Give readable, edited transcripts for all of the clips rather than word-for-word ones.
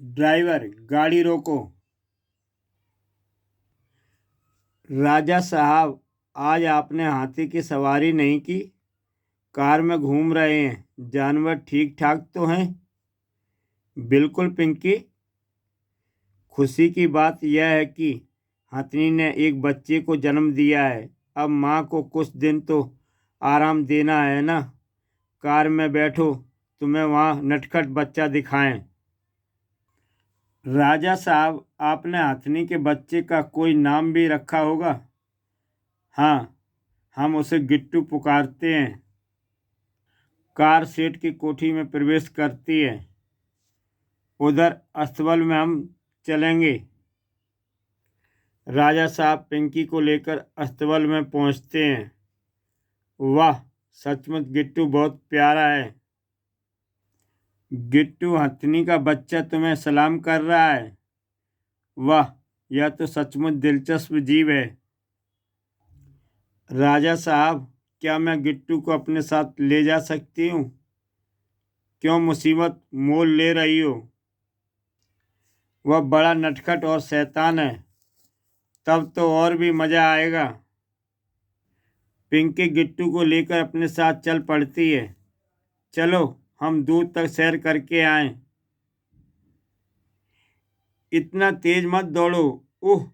Driver, गाड़ी रोको। राजा साहब, आज आपने हाथी की सवारी नहीं की। कार में घूम रहे हैं। जानवर ठीक ठाक तो हैं? बिल्कुल पिंकी। खुशी की बात यह है कि हथनी ने एक बच्चे को जन्म दिया है। अब माँ को कुछ दिन तो आराम देना है ना। कार में बैठो, तुम्हें वहाँ नटखट बच्चा दिखाएं। राजा साहब, आपने हथनी के बच्चे का कोई नाम भी रखा होगा। हाँ, हम उसे गिट्टू पुकारते हैं। कार सेठ की कोठी में प्रवेश करती है। उधर अस्तबल में हम चलेंगे। राजा साहब पिंकी को लेकर अस्तबल में पहुंचते हैं। वाह, सचमुच गिट्टू बहुत प्यारा है। गिट्टू, हथनी का बच्चा तुम्हें सलाम कर रहा है। वाह, यह तो सचमुच दिलचस्प जीव है। राजा साहब, क्या मैं गिट्टू को अपने साथ ले जा सकती हूँ? क्यों मुसीबत मोल ले रही हो? वह बड़ा नटखट और शैतान है। तब तो और भी मज़ा आएगा। पिंकी गिट्टू को लेकर अपने साथ चल पड़ती है। चलो, हम दूर तक सैर करके आएं। इतना तेज मत दौड़ो। उह।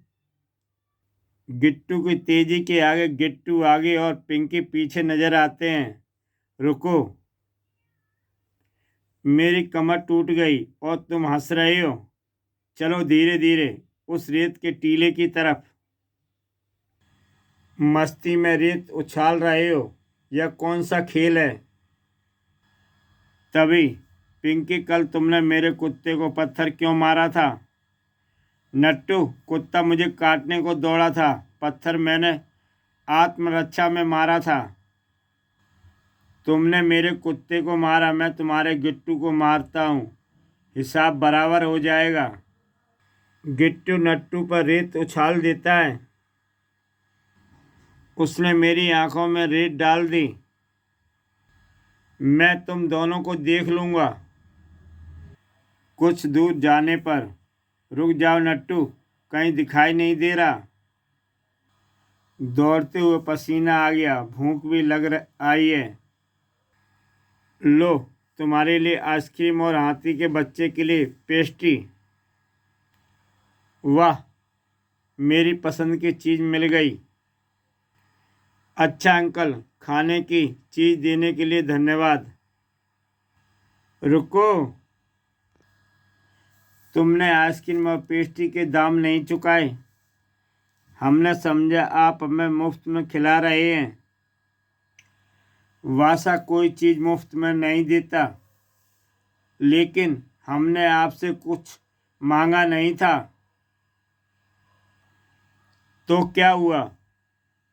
गिट्टू की तेजी के आगे गिट्टू आगे और पिंकी पीछे नजर आते हैं। रुको। मेरी कमर टूट गई और तुम हंस रहे हो। चलो धीरे धीरे उस रेत के टीले की तरफ। मस्ती में रेत उछाल रहे हो। यह कौन सा खेल है? तभी। पिंकी, कल तुमने मेरे कुत्ते को पत्थर क्यों मारा था? नट्टू, कुत्ता मुझे काटने को दौड़ा था। पत्थर मैंने आत्मरक्षा में मारा था। तुमने मेरे कुत्ते को मारा, मैं तुम्हारे गिट्टू को मारता हूँ। हिसाब बराबर हो जाएगा। गिट्टू नट्टू पर रेत उछाल देता है। उसने मेरी आंखों में रेत डाल दी। मैं तुम दोनों को देख लूँगा। कुछ दूर जाने पर, रुक जाओ नट्टू, कहीं दिखाई नहीं दे रहा। दौड़ते हुए पसीना आ गया, भूख भी आई है। लो, तुम्हारे लिए आइसक्रीम और हाथी के बच्चे के लिए पेस्ट्री। वाह, मेरी पसंद की चीज़ मिल गई। अच्छा अंकल, खाने की चीज़ देने के लिए धन्यवाद। रुको, तुमने आइसक्रीम और पेस्ट्री के दाम नहीं चुकाए। हमने समझा आप हमें मुफ्त में खिला रहे हैं। वासा कोई चीज़ मुफ्त में नहीं देता। लेकिन हमने आपसे कुछ मांगा नहीं था। तो क्या हुआ?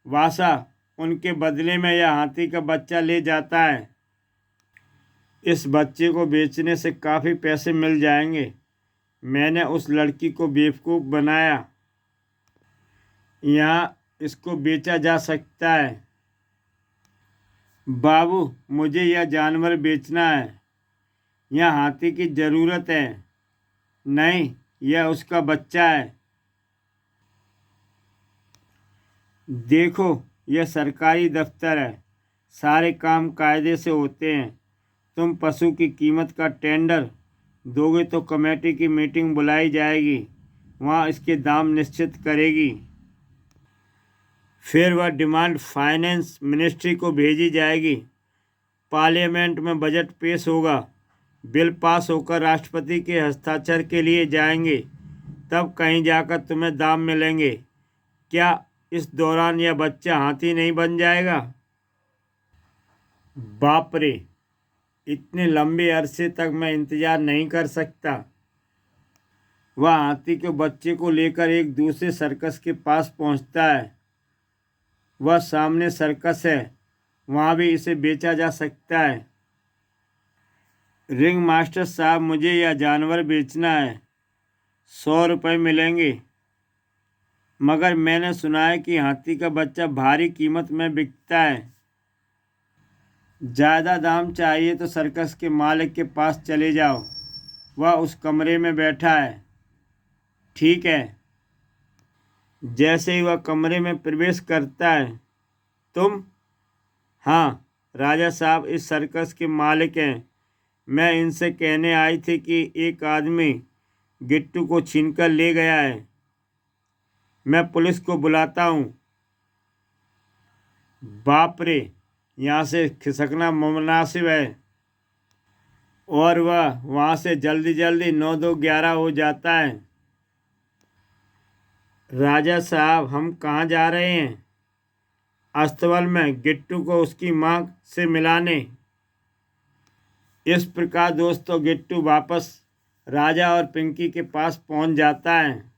वासा उनके बदले में यह हाथी का बच्चा ले जाता है। इस बच्चे को बेचने से काफ़ी पैसे मिल जाएंगे। मैंने उस लड़की को बेवकूफ़ बनाया। यहाँ इसको बेचा जा सकता है। बाबू, मुझे यह जानवर बेचना है। यह हाथी की ज़रूरत है। नहीं, यह उसका बच्चा है। देखो, यह सरकारी दफ्तर है। सारे काम कायदे से होते हैं। तुम पशु की कीमत का टेंडर दोगे तो कमेटी की मीटिंग बुलाई जाएगी। वहाँ इसके दाम निश्चित करेगी। फिर वह डिमांड फाइनेंस मिनिस्ट्री को भेजी जाएगी। पार्लियामेंट में बजट पेश होगा। बिल पास होकर राष्ट्रपति के हस्ताक्षर के लिए जाएंगे। तब कहीं जाकर तुम्हें दाम मिलेंगे। क्या इस दौरान यह बच्चा हाथी नहीं बन जाएगा? बाप रे, इतने लंबे अरसे तक मैं इंतज़ार नहीं कर सकता। वह हाथी के बच्चे को लेकर एक दूसरे सर्कस के पास पहुंचता है। वह सामने सर्कस है, वहाँ भी इसे बेचा जा सकता है। रिंग मास्टर साहब, मुझे यह जानवर बेचना है। 100 रुपये मिलेंगे। मगर मैंने सुना है कि हाथी का बच्चा भारी कीमत में बिकता है। ज़्यादा दाम चाहिए तो सर्कस के मालिक के पास चले जाओ। वह उस कमरे में बैठा है। ठीक है। जैसे ही वह कमरे में प्रवेश करता है, तुम? हाँ राजा साहब, इस सर्कस के मालिक हैं। मैं इनसे कहने आई थी कि एक आदमी गिट्टू को छीनकर ले गया है। मैं पुलिस को बुलाता हूँ। बाप रे, यहाँ से खिसकना मुनासिब है। और वह वहाँ से जल्दी जल्दी 9-2-11 हो जाता है। राजा साहब, हम कहाँ जा रहे हैं? अस्तबल में गिट्टू को उसकी माँ से मिलाने। इस प्रकार दोस्तों गिट्टू वापस राजा और पिंकी के पास पहुंच जाता है।